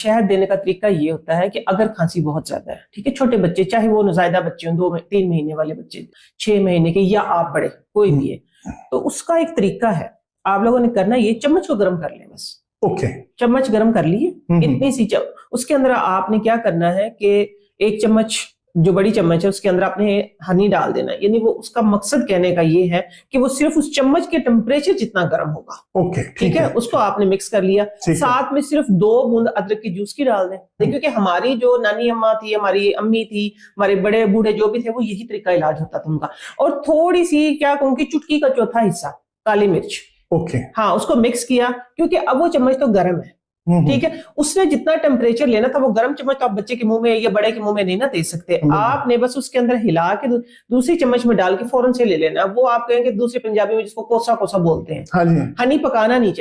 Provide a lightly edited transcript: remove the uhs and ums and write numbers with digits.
शहद देने का तरीका ये होता है कि अगर खांसी बहुत ज्यादा है, ठीक है, छोटे बच्चे, चाहे वो नौज़ायदा बच्चे हों, 2-3 महीने वाले बच्चे, 6 महीने के, या आप बड़े, कोई भी है, तो उसका एक तरीका है। आप लोगों ने करना ये, चम्मच को गर्म कर लें बस। ओके, चम्मच गर्म कर लिए, इतनी सी उसके अंदर आपने क्या करना है कि 1 चम्मच, जो बड़ी चम्मच है, उसके अंदर आपने हनी डाल देना है। यानी वो, उसका मकसद कहने का ये है कि वो सिर्फ उस चम्मच के टेम्परेचर जितना गर्म होगा। ओके, ठीक है, उसको आपने मिक्स कर लिया। साथ में सिर्फ 2 बूंद अदरक की जूस की डाल दें। क्योंकि हमारी जो नानी अम्मा थी, हमारी अम्मी थी, हमारे बड़े बूढ़े जो भी थे, वो यही तरीका इलाज होता था उनका। और थोड़ी सी, क्या कहूँ कि चुटकी का चौथा हिस्सा काली मिर्च, ओके, हाँ, उसको मिक्स किया। क्योंकि अब वो चम्मच तो गर्म है, ठीक है, उसने जितना टेम्परेचर लेना था, वो गर्म चम्मच तो आप बच्चे के मुंह में या बड़े के मुंह में नहीं ना दे सकते। आपने बस उसके अंदर हिला के दूसरी चम्मच में डाल के फौरन से ले लेना। वो आप कहेंगे दूसरे पंजाबी में जिसको कोसा कोसा बोलते हैं, हाँ जी, हनी पकाना नहीं चाहिए।